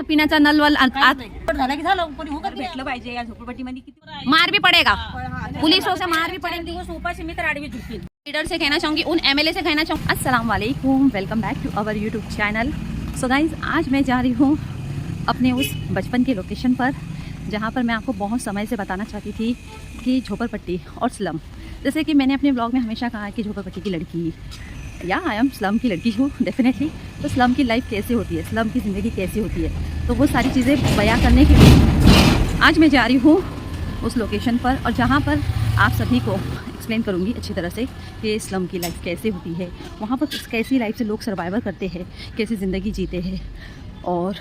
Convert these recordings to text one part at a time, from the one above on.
पिण्याचा नलवल झाला की झालं कोणी होत भेटलं पाहिजे या झोपडपट्टीमध्ये किती मार भी पड़ेगा, पुलिसों से मार भी पड़ेगी। दिवस उपाशी मी तर आडवी झुकतील। लीडर से कहना चाहूँगी, उन एमएलए से कहना चाहूँगी, अस्सलाम वालेकुम, welcome back to our YouTube channel. So guys, आज मैं जा रही हूँ अपने उस बचपन के लोकेशन पर जहाँ पर मैं आपको बहुत समय से बताना चाहती थी कि झोपड़पट्टी और स्लम, जैसे कि मैंने अपने ब्लॉग में हमेशा कहा कि झोपड़पट्टी की लड़की या आई एम स्लम की लड़की हूँ डेफिनेटली। तो स्लम की लाइफ कैसे होती है, स्लम की ज़िंदगी कैसी होती है, तो वो सारी चीज़ें बयां करने के लिए आज मैं जा रही हूँ उस लोकेशन पर, और जहाँ पर आप सभी को एक्सप्लेन करूँगी अच्छी तरह से कि स्लम की लाइफ कैसे होती है, वहाँ पर कैसी लाइफ से लोग सर्वाइवर करते हैं, कैसी ज़िंदगी जीते हैं, और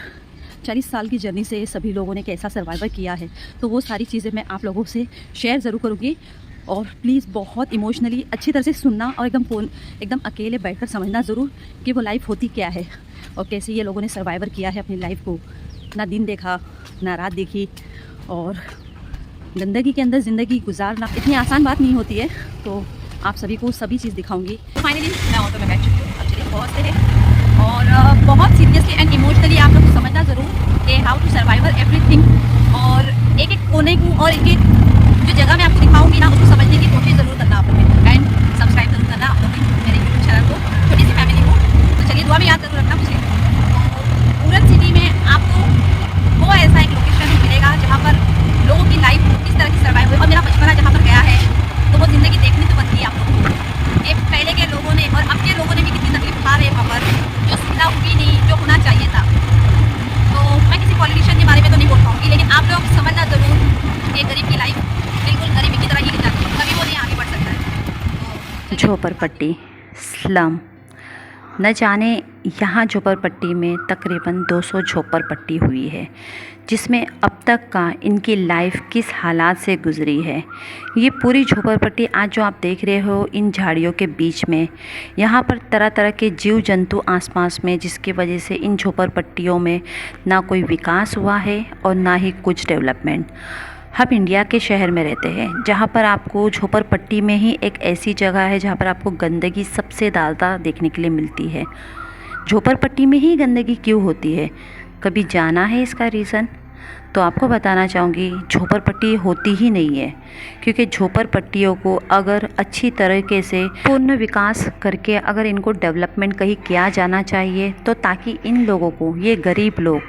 40 साल की जर्नी से सभी लोगों ने कैसा सर्वाइवर किया है। तो वो सारी चीज़ें मैं आप लोगों से शेयर ज़रूर करूँगी, और प्लीज़ बहुत इमोशनली अच्छी तरह से सुनना और एकदम अकेले बैठकर समझना ज़रूर कि वो लाइफ होती क्या है और कैसे ये लोगों ने सर्वाइवर किया है अपनी लाइफ को। ना दिन देखा ना रात देखी, और गंदगी के अंदर ज़िंदगी गुजारना इतनी आसान बात नहीं होती है। तो आप सभी को सभी चीज़ दिखाऊंगी। फाइनली मैं ऑटो में बैठ चुकी हूँ, अब चलिए पहुँचते हैं। और बहुत सीरियसली एंड इमोशनली आप लोग समझना ज़रूर कि हाउ टू सर्वाइवर एवरीथिंग, और एक एक कोने को और एक एक जो जगह मैं आपको दिखाऊंगी ना, उसको समझने की कोशिश ज़रूर करना आप लोग, एंड सब्सक्राइब जरूर करना आप लोग मेरे यूट्यूब चैनल को। छोटी सी फैमिली को तो चलिए दुआ में याद जरूर रखना मुझे। पूरन सिटी में आपको वो ऐसा एक लोकेशन मिलेगा जहाँ पर लोगों की लाइफ किस तरह की सर्वाइव हुई, और मेरा बचपना जहाँ पर गया है तो वो ज़िंदगी देखने तो बनती है आप लोगों को कि पहले के लोगों ने और अब के लोगों ने भी कितनी तकलीफ उठा रहे हैं वहाँ पर, जो सुविधा हुई नहीं जो होना चाहिए था। तो मैं किसी पॉलिटिशियन के बारे में तो नहीं बोल पाऊँगी, लेकिन आप लोग समझना ज़रूर कि गरीब की लाइफ बिल्कुल गरीबी की तरह ही जाती है, कभी वो नहीं आगे बढ़ सकता है। झोपड़पट्टी स्लम, न जाने यहाँ झोपड़पट्टी में तकरीबन 200 झोपड़पट्टी हुई है, जिसमें अब तक का इनकी लाइफ किस हालात से गुजरी है। ये पूरी झोपड़पट्टी आज जो आप देख रहे हो इन झाड़ियों के बीच में, यहाँ पर तरह तरह के जीव जंतु आसपास में, जिसकी वजह से इन झोपड़पट्टियों में ना कोई विकास हुआ है और ना ही कुछ डेवलपमेंट। हम इंडिया के शहर में रहते हैं जहाँ पर आपको झोपड़पट्टी में ही एक ऐसी जगह है जहाँ पर आपको गंदगी सबसे ज़्यादा देखने के लिए मिलती है। झोपड़पट्टी में ही गंदगी क्यों होती है, कभी जाना है इसका रीज़न? तो आपको बताना चाहूँगी, झोपड़पट्टी होती ही नहीं है, क्योंकि झोपड़पट्टियों को अगर अच्छी तरीके से पूर्ण विकास करके अगर इनको डेवलपमेंट कहीं किया जाना चाहिए, तो ताकि इन लोगों को, ये गरीब लोग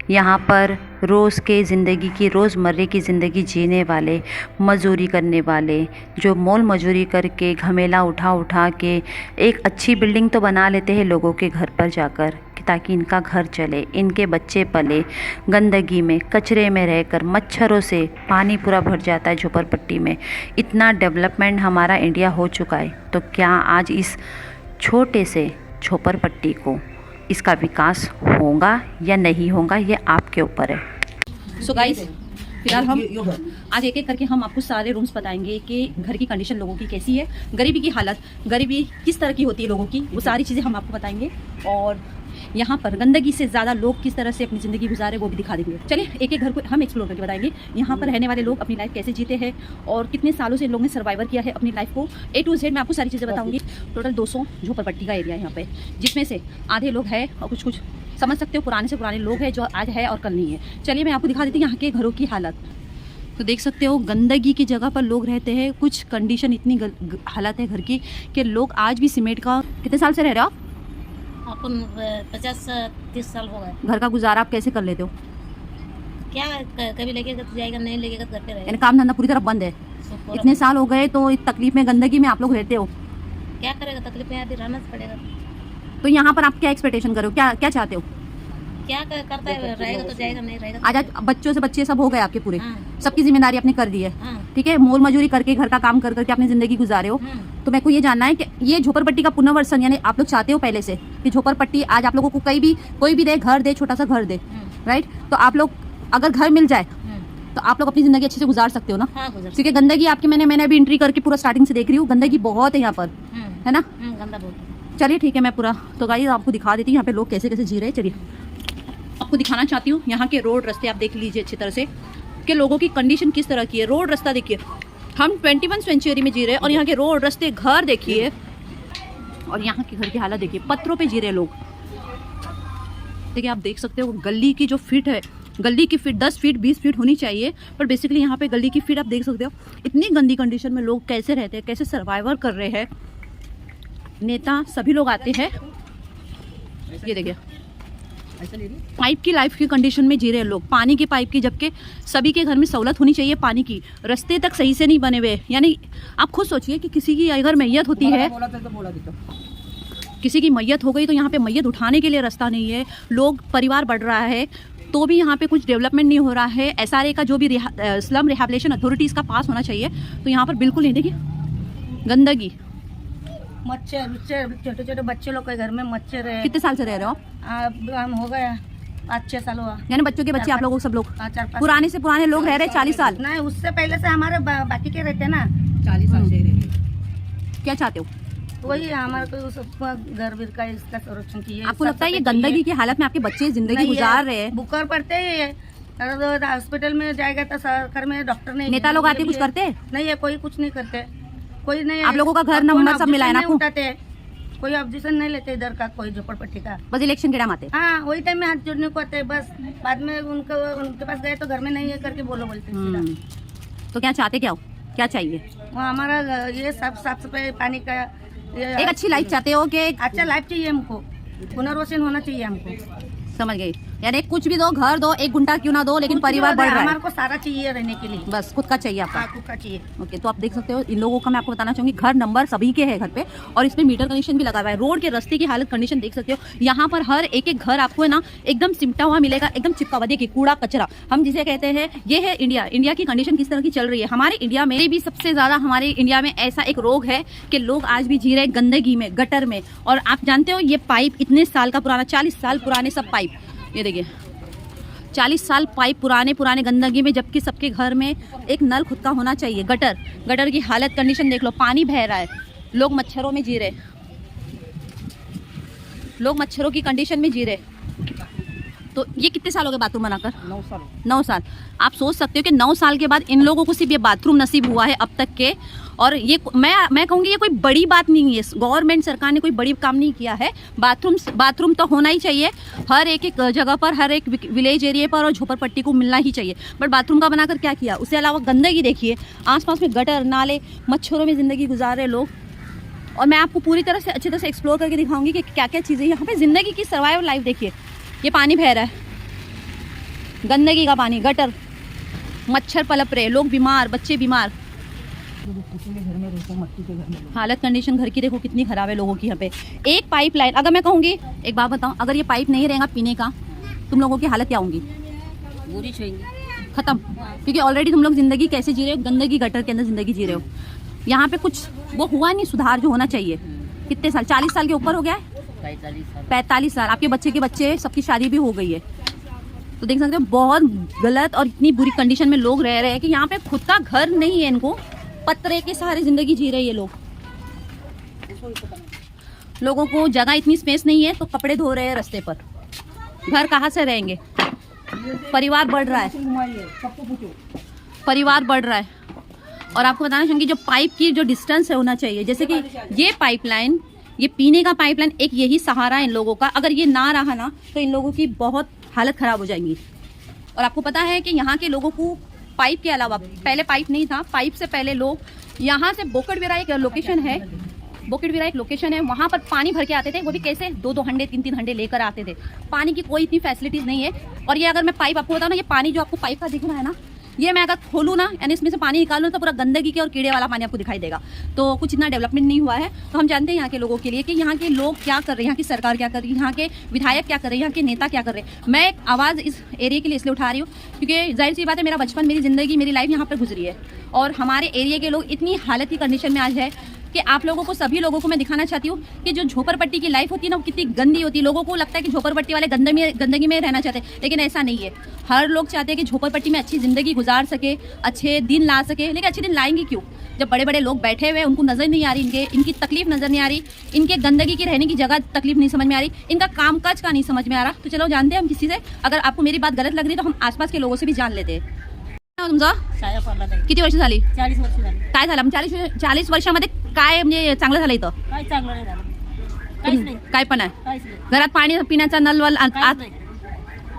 यहाँ पर रोज़ के ज़िंदगी की रोज़मर्रे की ज़िंदगी जीने वाले, मजदूरी करने वाले, जो मोल मजदूरी करके घमेला उठा उठा के एक अच्छी बिल्डिंग तो बना लेते हैं लोगों के घर पर जाकर, ताकि इनका घर चले, इनके बच्चे पले, गंदगी में कचरे में रहकर मच्छरों से पानी पूरा भर जाता है झोपड़पट्टी में। इतना डेवलपमेंट हमारा इंडिया हो चुका है, तो क्या आज इस छोटे से झोपड़पट्टी को इसका विकास होगा या नहीं होगा, ये आपके ऊपर है। सो गाइस, फिलहाल हम आज एक एक करके हम आपको सारे रूम्स बताएंगे कि घर की कंडीशन लोगों की कैसी है, गरीबी की हालत, गरीबी किस तरह की होती है लोगों की, वो सारी चीज़ें हम आपको बताएंगे, और यहाँ पर गंदगी से ज़्यादा लोग किस तरह से अपनी ज़िंदगी गुजारे वो भी दिखा देंगे। चलिए एक एक घर को हम एक्सप्लोर करके बताएंगे, यहाँ पर रहने वाले लोग अपनी लाइफ कैसे जीते हैं और कितने सालों से इन लोगों ने सर्वाइवर किया है अपनी लाइफ को। A to Z मैं आपको सारी चीज़ें बताऊँगी। टोटल 200 झोपड़पट्टी का एरिया है यहाँ पे, जिसमें से आधे लोग हैं और कुछ समझ सकते हो पुराने से पुराने लोग हैं जो आज है और कल नहीं है। चलिए मैं आपको दिखा देती हूँ यहाँ के घरों की हालत। तो देख सकते हो गंदगी की जगह पर लोग रहते हैं, कुछ कंडीशन इतनी हालत है घर की कि लोग आज भी सीमेंट का। कितने साल से रह रहे हो आप? अपन 50-30 साल हो गए। घर का गुजारा आप कैसे कर लेते हो? क्या कभी लगेगा तो जाएगा, नहीं लगेगा तो घर पे रहेगा। यानी काम धंधा पूरी तरह बंद है। इतने साल हो गए तो इस तकलीफ में, गंदगी में आप लोग रहते हो, क्या करेगा, तकलीफ में आदमी रहना पड़ेगा। तो यहाँ पर आप क्या एक्सपेक्टेशन करो, क्या क्या चाहते हो? क्या करता है, रहेगा तो जाएगा, नहीं रहेगा आज बच्चों से बच्चे सब हो गए आपके पूरे, हाँ। सबकी जिम्मेदारी आपने कर दी है, हाँ। ठीक है, मोल मजूरी करके घर का काम कर करके अपनी जिंदगी गुजारे हो। तो मेरे को ये जानना है कि ये झोपड़पट्टी का पुनर्वसन, यानी आप लोग चाहते हो पहले से कि झोपड़पट्टी आज आप लोगों को कोई भी दे, घर दे, छोटा सा घर दे, राइट? तो आप लोग अगर घर मिल जाए तो आप लोग अपनी जिंदगी अच्छे से गुजार सकते हो ना? हाँ, क्योंकि गंदगी आपकी मैंने अभी एंट्री करके पूरा स्टार्टिंग से देख रही हूँ, गंदगी बहुत है यहाँ पर, है ना? गंदा बहुत। चलिए ठीक है, मैं पूरा तो गाइस आपको दिखा देती हूँ यहाँ पे लोग कैसे कैसे जी रहे हैं। चलिए आपको दिखाना चाहती हूँ यहाँ के रोड रास्ते, आप देख लीजिए अच्छी तरह से कि लोगों की कंडीशन किस तरह की है। रोड रास्ता देखिए, हम 21 सेंचुरी में जी रहे हैं और यहाँ के रोड रास्ते, घर देखिए, और यहाँ के घर की हालत देखिए, पत्थरों पे जी रहे लोग। देखिए आप देख सकते हो गली की जो फिट है, गली की फिट 10 फीट 20 फीट होनी चाहिए, पर बेसिकली यहाँ पे गली की फिट आप देख सकते हो। इतनी गंदी कंडीशन में लोग कैसे रहते हैं, कैसे सर्वाइवर कर रहे हैं। नेता सभी लोग आते हैं, ये देखिए पाइप की लाइफ की कंडीशन में जी रहे हैं लोग, पानी की पाइप की, जबकि सभी के घर में सहूलत होनी चाहिए पानी की। रास्ते तक सही से नहीं बने हुए, यानी आप खुद सोचिए कि किसी की अगर मैयत होती है, किसी की मैयत हो गई तो यहाँ पे मैयत उठाने के लिए रास्ता नहीं है। लोग परिवार बढ़ रहा है तो भी यहाँ पे कुछ डेवलपमेंट नहीं हो रहा है। SRA का जो भी स्लम रिहैबिलिटेशन अथॉरिटीज़ का पास होना चाहिए, तो यहाँ पर बिल्कुल नहीं। देखिए गंदगी, मच्छर, छोटे छोटे बच्चे लोग के घर में मच्छर है। कितने साल से रह रहे हो आप? हम हो गया 5-6 साल हुआ। यानी बच्चों के बच्चे आप लोगों सब लोग 4-5 पुराने से पुराने लोग रह रहे 40 साल? नहीं, उससे पहले से हमारे बाकी के रहते हैं ना, 40 साल से ही रहे। क्या चाहते हो? वही हमारे को सबका घर वीर का इसका संरक्षण चाहिए। आपको लगता है ये गंदगी की हालत में आपके बच्चे जिंदगी गुजार रहे हैं? बुखार पड़ते ही हॉस्पिटल में जाएगा तो सरकार में डॉक्टर नहीं, नेता लोग आते कुछ करते हैं? नहीं है, कोई कुछ नहीं करते, कोई नहीं। आप लोगों का घर नंबर सब मिला है ना आपको? उठाते, कोई ऑब्जेक्शन नहीं लेते इधर का, कोई झोपड़पट्टी का। बस इलेक्शन के टाइम आते? हाँ, वही टाइम में हाथ जोड़ने को आते हैं बस। बाद में उनके पास गए तो घर में नहीं है करके बोलते हैं। तो क्या चाहते, क्या हो, क्या चाहिए? वो हमारा ये सब साफ सफाई, पानी का एक अच्छी लाइफ चाहते हो कि अच्छा लाइफ चाहिए हमको, पुनर्वसन होना चाहिए हमको। समझ गई, यानी कुछ भी दो, घर दो, 1 गुंठा क्यों ना दो, लेकिन परिवार बढ़ रहा है। हमारे को सारा चाहिए रहने के लिए, बस खुद का चाहिए आपका। खुद का चाहिए। ओके, तो आप देख सकते हो इन लोगों का मैं आपको बताना चाहूंगी, घर नंबर सभी के है घर पे, और इसमें मीटर कनेक्शन भी लगा हुआ है। रोड के रास्ते की हालत कंडीशन देख सकते हो। यहाँ पर हर एक घर आपको है ना एकदम सिमटा हुआ मिलेगा, एकदम चिपका हुआ। देखिए कूड़ा कचरा हम जिसे कहते हैं, ये है इंडिया। इंडिया की कंडीशन किस तरह की चल रही है। हमारे इंडिया में भी सबसे ज्यादा, हमारे इंडिया में ऐसा एक रोग है कि लोग आज भी जी रहे हैं गंदगी में, गटर में। और आप जानते हो ये पाइप इतने साल का पुराना, 40 साल पुराने सब पाइप, ये देखिए 40 साल पाइप पुराने गंदगी में, जबकि सबके घर में एक नल खुद का होना चाहिए। गटर की हालत कंडीशन देख लो, पानी बह रहा है, लोग मच्छरों में जी रहे, लोग मच्छरों की कंडीशन में जी रहे। तो ये कितने साल हो गए बाथरूम बनाकर? 9 साल। आप सोच सकते हो कि 9 साल के बाद इन लोगों को सिर्फ ये बाथरूम नसीब हुआ है अब तक के। और ये मैं कहूँगी ये कोई बड़ी बात नहीं है, गवर्नमेंट सरकार ने कोई बड़ी काम नहीं किया है। बाथरूम तो होना ही चाहिए हर एक जगह पर, हर एक विलेज एरिया पर, और झोपड़पट्टी को मिलना ही चाहिए। बट बाथरूम का बनाकर क्या किया? उसके अलावा गंदगी देखिए, आसपास में गटर नाले, मच्छरों में ज़िंदगी गुजार रहे लोग। और मैं आपको पूरी तरह से अच्छी तरह से एक्सप्लोर करके दिखाऊंगी कि क्या क्या चीज़ें यहाँ पे ज़िंदगी की सर्वाइवल लाइफ। देखिए ये पानी बह रहा है, गंदगी का पानी, गटर, मच्छर पलप रहे, लोग बीमार, बच्चे बीमार। हालत कंडीशन घर की देखो कितनी खराब है लोगों की। यहाँ पे एक पाइप लाइन, अगर मैं कहूँगी, एक बात बताऊँ, अगर ये पाइप नहीं रहेगा पीने का, तुम लोगों की हालत क्या होंगी? बुरी छुएंगे, खत्म। क्योंकि ऑलरेडी तुम लोग जिंदगी कैसे जी रहे हो, गंदगी गटर के अंदर जिंदगी जी रहे हो। यहाँ पे कुछ वो हुआ नहीं, सुधार जो होना चाहिए। कितने साल? 40 साल के ऊपर हो गया है, 45 साल। आपके बच्चे के बच्चे सबकी शादी भी हो गई है। तो देख सकते हो बहुत गलत और इतनी बुरी कंडीशन में लोग रह रहे हैं कि यहाँ पे खुद का घर नहीं है, इनको पत्रे के सहारे जिंदगी जी रहे हैं लोग। लोगों को जगह इतनी स्पेस नहीं है तो कपड़े धो रहे हैं रास्ते पर, घर कहाँ से रहेंगे? परिवार बढ़ रहा है, परिवार बढ़ रहा है। और आपको बताना चाहूँगी जो पाइप की जो डिस्टेंस है होना चाहिए, जैसे कि ये पाइपलाइन, ये पीने का पाइपलाइन, एक यही सहारा है इन लोगों का। अगर ये ना रहा ना तो इन लोगों की बहुत हालत ख़राब हो जाएंगी। और आपको पता है कि यहाँ के लोगों को पाइप के अलावा, पहले पाइप नहीं था, पाइप से पहले लोग यहाँ से बोकड़विरा एक लोकेशन है, बोकड़विरा एक लोकेशन है, वहाँ पर पानी भर के आते थे। वो भी कैसे? 2-2 हंडे 3-3 हंडे लेकर आते थे। पानी की कोई इतनी फैसिलिटीज़ नहीं है। और ये अगर मैं पाइप आपको बताऊँ ना, ये पानी जो आपको पाइप का दिख रहा है ना, ये मैं अगर खोलूँ ना, यानी इसमें से पानी निकालूँ तो पूरा गंदगी के और कीड़े वाला पानी आपको दिखाई देगा। तो कुछ इतना डेवलपमेंट नहीं हुआ है। तो हम जानते हैं यहाँ के लोगों के लिए कि यहाँ के लोग क्या कर रहे हैं, यहाँ की सरकार क्या कर रही है, यहाँ के विधायक क्या कर रहे हैं, यहाँ के नेता क्या कर रहे हैं। मैं एक आवाज़ इस एरिया के लिए इसलिए उठा रही हूँ क्योंकि जाहिर सी बात है, मेरा बचपन, मेरी ज़िंदगी, मेरी लाइफ यहाँ पर गुजरी है। और हमारे एरिया के लोग इतनी हालत की कंडीशन में आज है कि आप लोगों को, सभी लोगों को मैं दिखाना चाहती हूँ कि जो झोपड़पट्टी की लाइफ होती है ना, वो कितनी गंदी होती है। लोगों को लगता है कि झोपड़पट्टी वाले गंदगी में रहना चाहते हैं, लेकिन ऐसा नहीं है। हर लोग चाहते हैं कि झोपड़पट्टी में अच्छी ज़िंदगी गुजार सके, अच्छे दिन ला सके। लेकिन अच्छे दिन लाएंगे क्यों जब बड़े बड़े लोग बैठे हुए हैं, उनको नज़र नहीं आ रही, इनकी तकलीफ नज़र नहीं आ रही, इनके गंदगी की रहने की जगह तकलीफ नहीं समझ में आ रही, इनका कामकाज का नहीं समझ में आ रहा। तो चलो जानते हैं हम किसी से, अगर आपको मेरी बात गलत लग रही तो हम आसपास के लोगों से भी जान लेते हैं। तुमचं किती वर्ष झाली? 40 वर्ष झाली। काय झालं? 40 वर्षामध्ये काय म्हणजे चांगलं झालं इथं? काय चांगलं नाही झालं, काहीच नाही, काय पण आहे? काहीच नाही, घरात पाणी पिण्याचा नल वल काहीच नाही.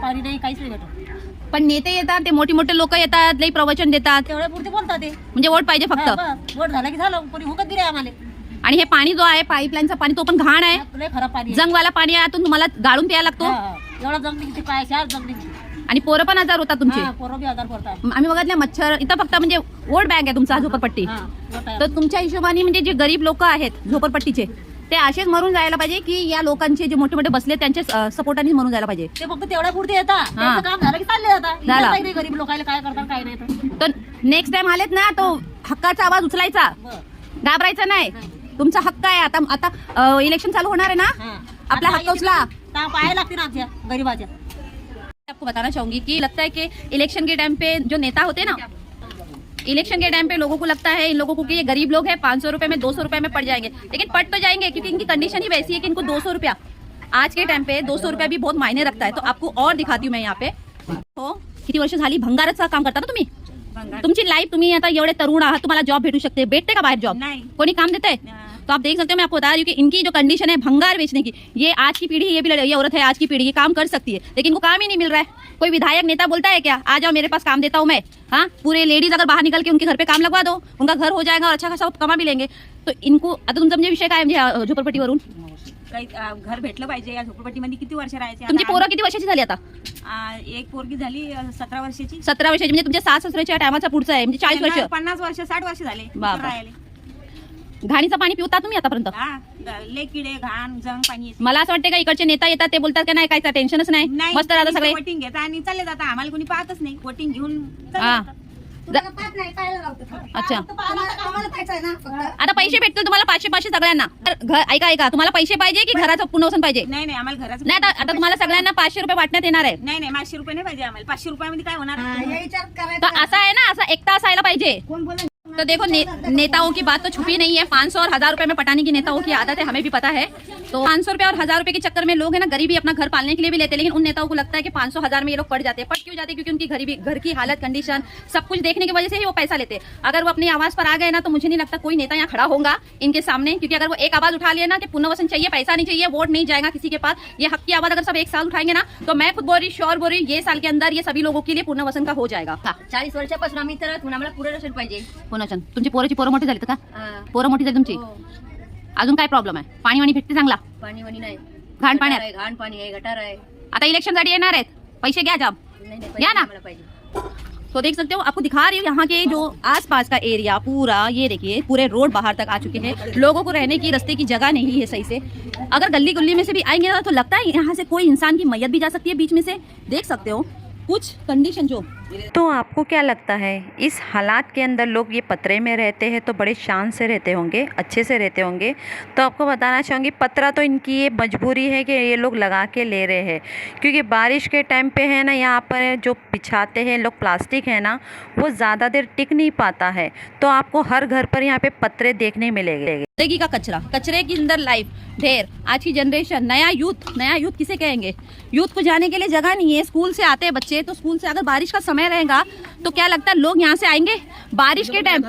पाणी नाही, काहीच नाही भेटत. पण नेते येतात, ते मोठे मोठे लोक येतात, लई प्रवचन देतात, तेवढ्या पुरते बोलतात ते. म्हणजे वोट पाहिजे फक्त. हा, बस. वोट झाला की झालं, कोणी हुकत दिले आम्हाला. आणि हे पाणी जो आहे पाईपलाईनचं पाणी तो पण घाण आहे, लय खराब पाणी आहे. जंगवाला पाणी आहे, आतून तुम्हाला गाळून प्यायला लागतो. हा, हा. एवढा जंगली किती पाय, 4 जंगली किती. आणि पोरं पण आजार होतात तुमचे. हा, पोरं बी आजार पडतात. आम्ही बघितलं मच्छर इथं फक्त म्हणजे वोट बँक आहे तुमचा झोपडपट्टी. हा, वोट आहे. तर तुमच्या हिशोबाने म्हणजे जे गरीब लोक आहेत झोपडपट्टीचे ते असेच मरून जायला पाहिजे की या लोकांचे जे मोठे मोठे बसले त्यांच्या सपोर्टाने मरून जायला पाहिजे. ते फक्त तेवढ्या पुरते येतात, त्यांचं काम झालं की चालले जातात. झालं. इथं काही नाही, गरीब लोकांना काय करतात काय नाही तर. तर नेक्स्ट टाइम आलेत ना तो हक्काचा आवाज उचलायचा, बरं. घाबरायचा नाही. तुमचा हक्क आहे. आता आता इलेक्शन चालू होणार आहे ना, हा. आपला आता हक्क उचला. पाया लागते ना आमच्या गरीबाच्या. आपको बताना चाहूंगी कि लगता है कि इलेक्शन के टाइम पे जो नेता होते हैं ना, इलेक्शन के टाइम पे लोगों को लगता है इन लोगों को कि ये गरीब लोग हैं, 500 रुपए में 200 रुपए में पड़ जाएंगे, लेकिन पड़ तो जाएंगे क्योंकि इनकी कंडीशन ही वैसी है कि इनको 200 रुपया आज के टाइम पे 200 रुपया भी बहुत मायने रखता है. तो आपको और दिखाती हूँ मैं यहाँ पे. हो किती वर्ष झाली भंगारचं काम करता ना तुम्ही. तुमची लाईफ, तुम्ही आता एवढे तरुण आहात, तुम्हाला जॉब भेटू शकते. भेटते का बाहर जॉब? नहीं. कोणी काम देते? तो आप देख सकते हो, मैं आपको बता रही हूँ कि इनकी जो कंडीशन है भंगार बेचने की, ये आज की पीढ़ी, ये औरत है आज की पीढ़ी, ये काम कर सकती है लेकिन इनको काम ही नहीं मिल रहा है. कोई विधायक नेता बोलता है क्या आ जाओ मेरे पास काम देता हूँ मैं. हाँ, पूरे लेडीज अगर बाहर निकल के उनके घर पे काम लगवा दो, उनका घर हो जाएगा और अच्छा खासा कमा भी लेंगे. तो इनको आता तुमचा म्हणजे विषय काय म्हणजे झोपडपट्टीवरून काही घर भेटलं पाहिजे. या झोपडपट्टीमध्ये किती वर्ष राहायचे? तुमची पोरं किती वर्षाची झाली आता? एक पोरगी झाली 17 वर्षाची. 17 वर्षाची, म्हणजे तुमच्या सास ससऱ्याच्या टायमाचा पुढचा आहे, म्हणजे 40 वर्ष. 50 वर्ष 60 वर्ष झाले बापरे. राहिले. घाणीचं पाणी पिवता तुम्ही आतापर्यंत? लय किडे घाण जंग पाणी येते. मला असं वाटतं का इकडचे नेता येतात ते बोलतात की नाही काय टेन्शनच नाही, मस्त राहतात सगळे. वोटिंग घेतात आणि चालले जातात. आम्हाला कोणी पाहतच नाही. वोटिंग घेऊन चालले हा. जातात. तुम्हाला पाहत नाही, काय लावतात? अच्छा, आम्हाला पाहायचं आहे ना फक्त. आता पैसे भेटतील तुम्हाला 500 सगळ्यांना. तर ऐका तुम्हाला पैसे पाहिजे की घराचं पुनर्वसन पाहिजे? नाही आम्हाला घराचं नाही, आता तुम्हाला सगळ्यांना 500 रुपये वाटण्यात येणार आहे. नाही 500 रुपये नाही पाहिजे आम्हाला. 500 रुपयामध्ये काय होणार? हा, हे विचार तो करायचा. असा आहे ना, असा एकता असायला पाहिजे. कोण बोले? तो देखो नेताओं की बात तो छुपी नहीं है. 500 और 1000 रुपए में पटाने की नेताओं की आदत है, हमें भी पता है. तो 500 रुपए और 1000 रुपए के चक्कर में लोग है ना गरीबी अपना घर पालने के लिए भी लेते हैं, लेकिन उन नेताओं को लगता है कि 500 1000 में ये लोग पड़ जाते हैं. पट क्यों जाते हैं? क्योंकि उनकी गरीबी, घर की हालत, कंडीशन सब कुछ देखने की वजह से ही वो पैसा लेते हैं. अगर वो अपनी आवाज पर आ गए ना तो मुझे नहीं लगता कोई नेता यहाँ खड़ा होगा इनके सामने, क्योंकि अगर वो एक आवाज उठा लिया ना कि पुनर्वसन चाहिए, पैसा नहीं चाहिए, वोट नहीं जाएगा किसी के पास, ये हक की आवाज अगर सब एक साल उठाएंगे ना, तो मैं खुद बोल रही, श्योर बोल रही, ये साल के अंदर ये सभी लोगों के लिए पुनर्वसन का हो जाएगा. 40 वर्षापासून आम्ही तर आम्हाला पुढे रसेल पाहिजे. पुनर्वसन. तुमची पोरं मोठी झाली का? हा. पोरं मोठी झाली तुमची? हो. अजून काय प्रॉब्लेम आहे? पाणी वाणी भेटते चांगला? पाणी वाणी नाही. घाण पाण्यात? आहे, घाण पाणी आहे, गटार आहे. आता इलेक्शन साठी येणार आहेत, पैसे घ्या जाब. नाही या ना. आम्हाला पाहिजे. तो देख सकते हो, आपको दिखा रही हूँ यहाँ के जो आसपास का एरिया पूरा, ये देखिए पूरे रोड बाहर तक आ चुके हैं. लोगों को रहने की रास्ते की जगह नहीं है सही से. अगर गली गुल्ली में से भी आएंगे ना तो लगता है यहाँ से कोई इंसान की मैयत भी जा सकती है बीच में से. देख सकते हो कुछ कंडीशन जो. तो आपको क्या लगता है इस हालात के अंदर लोग ये पतरे में रहते हैं तो बड़े शान से रहते होंगे, अच्छे से रहते होंगे? तो आपको बताना चाहूँगी पतरा तो इनकी ये मजबूरी है कि ये लोग लगा के ले रहे हैं, क्योंकि बारिश के टाइम पे है ना यहाँ पर जो बिछाते हैं लोग प्लास्टिक है ना वो ज़्यादा देर टिक नहीं पाता है. तो आपको हर घर पर यहाँ पे पतरे देखने मिलेंगे. जिंदगी का कचरा, कचरे के अंदर लाइफ ढेर. आज की जनरेशन, नया यूथ किसे कहेंगे? यूथ को जाने के लिए जगह नहीं है. स्कूल से आते हैं बच्चे, तो स्कूल से अगर बारिश का समय रहेगा तो क्या लगता है लोग यहाँ से आएंगे बारिश के टाइम?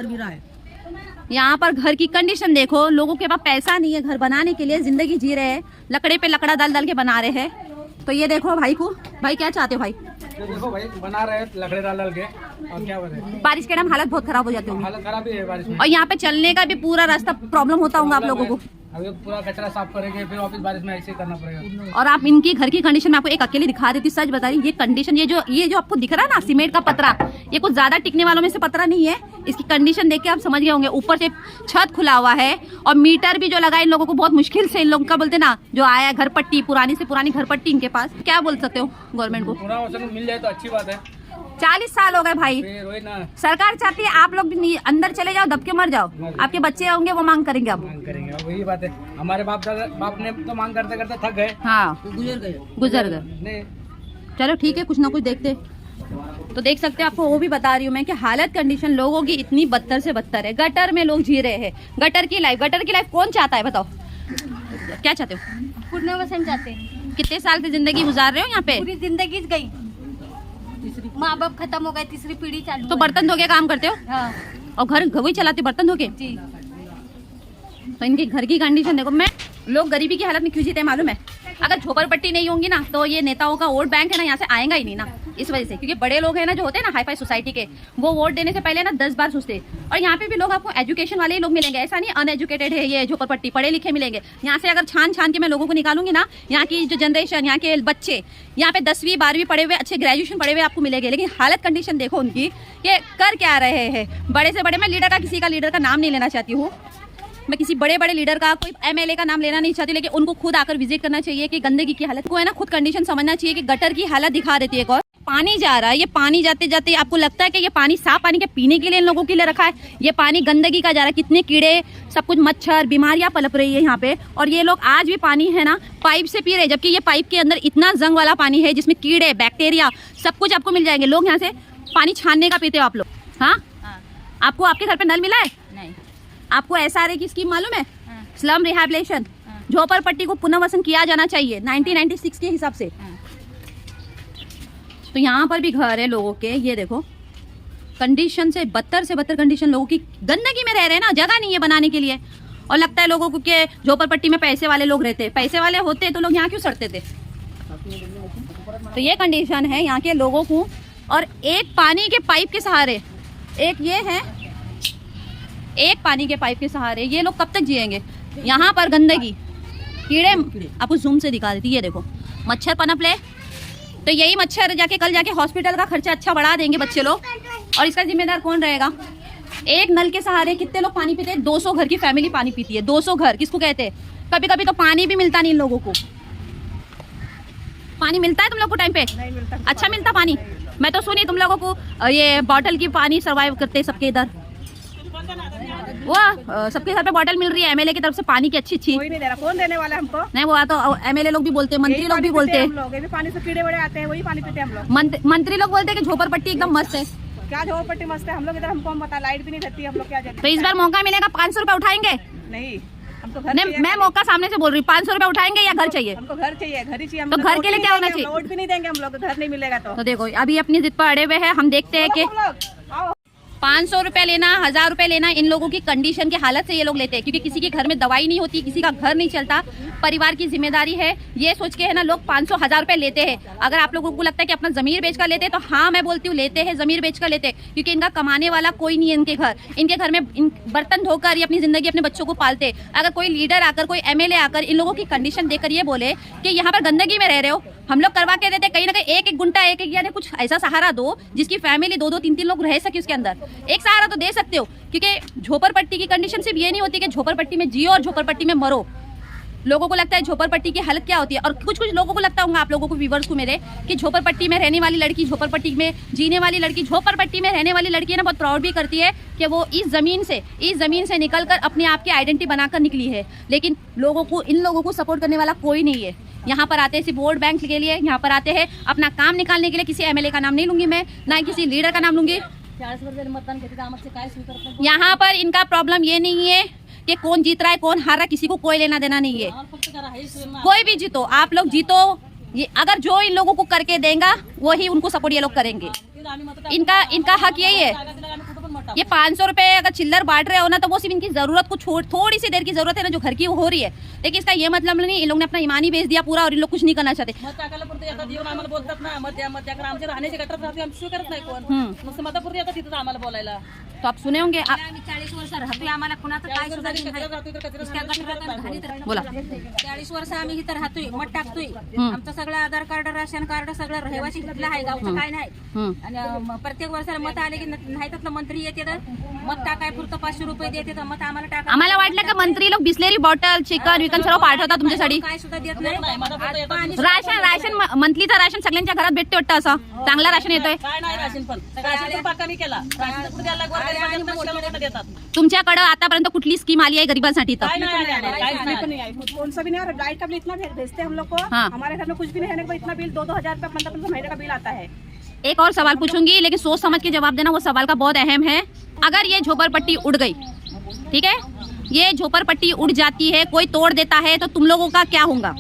यहाँ पर घर की कंडीशन देखो, लोगों के पास पैसा नहीं है घर बनाने के लिए, जिंदगी जी रहे हैं, लकड़े पे लकड़ा डाल के बना रहे हैं. तो ये देखो भाई क्या चाहते हो भाई? देखो भाई बना रहे हैं लकड़े डाल के, और क्या बोले, बारिश के टाइम हालत बहुत खराब हो जाती होगी, हालत खराब ही है बारिश में. और यहाँ पे चलने का भी पूरा रास्ता प्रॉब्लम होता होगा आप लोगों को. अभी पूरा कचरा साफ करेंगे, फिर वापस बारिश में ऐसे ही करना पड़ेगा. और आप इनकी घर की कंडीशन में आपको एक अकेले दिखा रही थी, सच बता रही, ये कंडीशन, ये जो आपको दिख रहा है ना सीमेंट का पतरा, ये कुछ ज्यादा टिकने वालों में से पतरा नहीं है. इसकी कंडीशन देख के आप समझ गए होंगे. ऊपर से छत खुला हुआ है और मीटर भी जो लगा इन लोगों को बहुत मुश्किल से, इन लोगों का बोलते ना जो आया घर पट्टी, पुरानी से पुरानी घर पट्टी इनके पास. क्या बोल सकते हो गवर्नमेंट को? पूरा वचन मिल जाए तो अच्छी बात है. 40 साल हो गए भाई, फिर वही ना सरकार चाहती है आप लोग भी अंदर चले जाओ, दब के मर जाओ. आपके बच्चे होंगे वो मांग करेंगे अब. मांग करेंगे, अब वही बात है. हमारे बाप ने तो मांग करते करते थक गए, हाँ, गुजर गए. नहीं. चलो ठीक है, कुछ ना कुछ देखते. तो देख सकते हैं, आपको वो भी बता रही हूँ मैं कि हालत कंडीशन लोगों की इतनी बदतर से बदतर है. गटर में लोग जी रहे हैं. गटर की लाइफ कौन चाहता है बताओ? क्या चाहते हो? पुनर्वसन चाहते हैं. कितने साल से जिंदगी गुजार रहे हो यहाँ पे? पूरी जिंदगी गई. माँ बाप खत्म हो गए, तीसरी पीढ़ी चालू तो है. बर्तन धो के काम करते हो हाँ और घर वही चलाते बर्तन धो के. जी. तो इनके घर की कंडीशन देखो. मैं लोग गरीबी की हालत में क्यों जीते हैं मालूम है? अगर झोपड़पट्टी नहीं होंगी ना तो ये नेताओं का वोट बैंक है ना यहाँ से आएगा ही नहीं ना, इस वजह से। क्योंकि बड़े लोग हैं ना जो होते हैं ना हाई फाई सोसाइटी के, वो वोट देने से पहले ना 10 बार सोचते हैं। और यहाँ पे भी लोग आपको एजुकेशन वाले ही लोग मिलेंगे, ऐसा नहीं अनएजुकेटेड है ये झोपड़पट्टी, पढ़े लिखे मिलेंगे। यहाँ से अगर छान छान के मैं लोगों को निकालूंगी ना, यहाँ की जो जनरेशन, यहाँ के बच्चे यहाँ पे 10वीं 12वीं पढ़े हुए, अच्छे ग्रेजुएशन पढ़े हुए आपको मिलेंगे, लेकिन हालत कंडीशन देखो उनकी कि कर क्या रहे हैं। बड़े से बड़े, मैं लीडर का, किसी का लीडर का नाम नहीं लेना चाहती हूँ, मैं किसी बड़े बड़े लीडर का, कोई एमएलए का नाम लेना नहीं चाहती, लेकिन उनको खुद आकर विजिट करना चाहिए कि गंदगी की हालत को है ना, खुद कंडीशन समझना चाहिए कि गटर की हालत दिखा देती है। एक और पानी जा रहा है, ये पानी जाते जाते आपको लगता है कि ये पानी साफ पानी के पीने के लिए इन लोगों के लिए रखा है, ये पानी गंदगी का जा रहा है। कितने कीड़े, सब कुछ, मच्छर, बीमारियां पलप रही है यहाँ पे। और ये लोग आज भी पानी है ना पाइप से पी रहे हैं, जबकि ये पाइप के अंदर इतना जंग वाला पानी है जिसमें कीड़े, बैक्टीरिया सब कुछ आपको मिल जाएंगे। लोग यहाँ से पानी छानने का पीते हो आप लोग। हाँ, आपको आपके घर पे नल मिला है? नहीं। आपको SRA की स्कीम मालूम है? स्लम रिहैबिलिटेशन, झोपड़पट्टी को पुनर्वसन किया जाना चाहिए 1996 के हिसाब से। तो यहाँ पर भी घर है लोगों के, ये देखो कंडीशन से बदतर कंडीशन, लोगों की गंदगी में रह रहे हैं ना, जगह नहीं है बनाने के लिए। और लगता है लोगों को कि झोपड़पट्टी में पैसे वाले लोग रहते हैं, पैसे वाले होते तो लोग यहाँ क्यों सड़ते थे। तो ये कंडीशन है यहाँ के लोगों को। और एक पानी के पाइप के सहारे, एक ये है, एक पानी के पाइप के सहारे ये लोग कब तक जिएंगे। यहाँ पर गंदगी, कीड़े, आपको जूम से दिखा देती, ये देखो मच्छर पनप ले। तो यही मच्छर जाके कल जाके हॉस्पिटल का खर्चा अच्छा बढ़ा देंगे बच्चे लोग, और इसका जिम्मेदार कौन रहेगा। एक नल के सहारे कितने लोग पानी पीते हैं, 200 घर की फैमिली पानी पीती है। 200 घर किसको कहते हैं। कभी कभी तो पानी भी मिलता नहीं इन लोगों को। पानी मिलता है तुम लोग को टाइम पे? नहीं मिलता। अच्छा मिलता पानी? मैं तो सुनी तुम लोगों को ये बॉटल की पानी सर्वाइव करते हैं सबके इधर, वो सबके घर पे बॉटल मिल रही है एमएलए की तरफ से पानी की अच्छी। कोई नहीं दे रहा, कौन देने वाला है हमको? नहीं, वो तो एमएलए लोग भी बोलते हैं, मंत्री लोग भी बोलते हैं, हम लोग ये भी पानी से कीड़े बड़े आते हैं, वही पानी पीते हैं हम लोग। मंत्री लोग बोलते हैं कि झोपड़पट्टी एकदम मस्त है। क्या झोपड़पट्टी मस्त है, हम लोग इधर, हमको हम बता, लाइट भी नहीं रहती, हम लोग क्या जाते। तो इस बार मौका मिलेगा, 500 रुपए उठाएंगे? नहीं, हमको घर नहीं, चाहिए। मैं मौका सामने से बोल रही हूँ, 500 रुपए उठाएंगे या घर चाहिए? हमको घर चाहिए, घर ही चाहिए। तो घर के लिए क्या होना चाहिए? वोट भी नहीं देंगे हम लोग, घर नहीं मिलेगा तो देखो अभी अपनी जिद पर अड़े हुए हैं, हम देखते हैं कि 500 रुपए लेना, 1000 रुपए लेना, इन लोगों की कंडीशन की हालत से ये लोग लेते हैं। क्योंकि किसी के घर में दवाई नहीं होती, किसी का घर नहीं चलता, परिवार की जिम्मेदारी है, ये सोच के है ना लोग 500 1000 रुपए लेते हैं। अगर आप लोगों को लगता है कि अपना जमीर बेच कर लेते हैं, तो हाँ मैं बोलती हूँ लेते हैं, जमीर बेच कर लेते हैं। क्योंकि इनका कमाने वाला कोई नहीं है इनके घर में बर्तन धोकर ये अपनी जिंदगी अपने बच्चों को पालते। अगर कोई लीडर आकर, कोई एमएलए आकर इन लोगों की कंडीशन देखकर ये बोले कि यहाँ पर गंदगी में रह रहे हो, हम लोग करवा के देते, कहीं ना कहीं एक गुंटा, एक यानी कुछ ऐसा सहारा दो जिसकी फैमिली 2-2 3-3 लोग रह सके उसके अंदर, एक सहारा तो दे सकते हो। क्योंकि झोपड़पट्टी की कंडीशन सिर्फ ये नहीं होती कि झोपड़पट्टी में जियो और झोपड़पट्टी में मरो। लोगों को लगता है झोपड़पट्टी की हालत क्या होती है, और कुछ लोगों को लगता होगा, आप लोगों को व्यूअर्स को मेरे, कि झोपड़पट्टी में रहने वाली लड़की, झोपड़पट्टी में जीने वाली लड़की, झोपड़पट्टी में रहने वाली लड़की है ना, बहुत प्राउड भी करती है कि वो इस जमीन से निकलकर अपने आप की आइडेंटिटी बनाकर निकली है। लेकिन इन लोगों को सपोर्ट करने वाला कोई नहीं है। यहाँ पर आते हैं सिर्फ वोट बैंक के लिए, यहाँ पर आते हैं अपना काम निकालने के लिए। किसी एमएलए का नाम नहीं लूंगी मैं, ना ही किसी लीडर का नाम लूंगी। यहाँ पर इनका प्रॉब्लम ये नहीं है कि कौन जीत रहा है कौन हार रहा है, किसी को कोई लेना देना नहीं है। कोई भी जीतो, आप लोग जीतो, ये अगर जो इन लोगों को करके देगा वही उनको सपोर्ट ये लोग करेंगे। इनका हक यही है। ये 500 रुपए अगर चिल्लर बांट रहे हो ना, तो वो सिर्फ इनकी जरूरत को छोड़, थोड़ी सी देर की जरूरत है ना जो घर की वो हो रही है। लेकिन इसका ये मतलब नहीं इन लोग ने अपना ईमान ही बेच दिया पूरा और इन लोग कुछ नहीं करना चाहते। तो आप सुने होंगे, 40 वर्ष राहतोय, आम्हाला कुणाचं काय सुद्धा नाही. इसक्या गटरात घालीत राहतो. बोला. 40 वर्ष आम्ही इथं राहतोय, मत टाकतोय. आमचं सगळं आधार कार्ड, राशन कार्ड सगळं रहिवासी घेतलं आहे, गावचं काय नाही. आणि प्रत्येक वर्षाला मत आले की नाही तर मंत्री येते तर मत टाकाय पुरतं 500 रुपये देते तर मत आम्हाला टाका. आम्हाला वाटलं का मंत्री लोग बिस्लेरी बॉटल, चिकन विकन सर्व पाठवतात तुमच्यासाठी. काय सुद्धा देत नाही. राशन मंथलीचं राशन सगळ्यांच्या घरात भेटते वाटतं, असं चांगला राशन येतोय तुमच्याकडे? आतापर्यंत कुठली स्कीम आली आहे गरिबांसाठी? तर कौन सा भी नहीं, और लाइट का बिल इतना भेजते हैं हम लोग को। हमारे घर में कुछ भी नहीं है, इतना बिल 2-2 हजार रुपये 15-15 महीने का बिल आता है। एक और सवाल पूछूंगी, लेकिन सोच समझ के जवाब देना, वो सवाल का बहुत अहम है। अगर ये झोपड़पट्टी उड़ गई, ठीक है, ये झोपड़पट्टी उड़ जाती है, कोई तोड़ देता है, तो तुम लोगों का क्या होगा?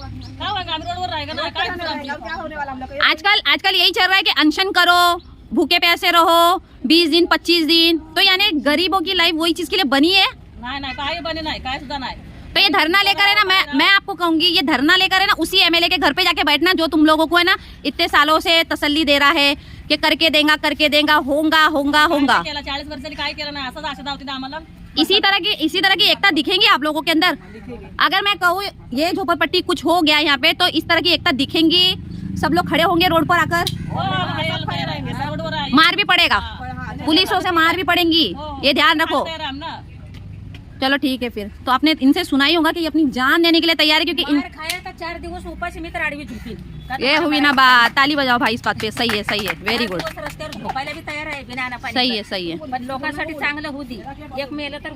आजकल यही चल रहा है कि अनशन करो, भूखे प्यासे रहो 20 दिन 25 दिन। तो यानी गरीबों की लाइफ वही चीज के लिए बनी है? नाही काय बने नाही, काय सुद्धा नाही. तो ये धरना लेकर है ना, मैं आपको कहूंगी ये धरना लेकर है ना उसी एमएलए के घर पे जाके बैठना जो तुम लोगों को है ना इतने सालों से तसल्ली दे रहा है कि करके देगा होगा 40 वर्षांनी काय केलं नाही असंच आशा दावते आम्हाला। इसी तरह की एकता दिखेंगी आप लोगों के अंदर। अगर मैं कहूँ ये झोपड़पट्टी कुछ हो गया यहाँ पे तो इस तरह की एकता दिखेंगी, सब लोग खड़े होंगे रोड पर आकर, मार भी पड़ेगा, पुलिसों से मार भी पड़ेंगी, ये ध्यान रखो। चलो ठीक है फिर तो आपने इनसे सुना ही होगा कि ये अपनी जान देने के लिए तैयार है क्योंकि खाया तर 4 दिवस उपाशी मी तर आडवी झोपी। ये हुई ना बात, ताली बजाओ भाई इस बात पे। सही है व्हेरी गुड, रस्त्यावर झोपायला बी तयार आहे बिना पाणी। सही है पण लोकांसाठी चांगलं होती, एक मेलं तर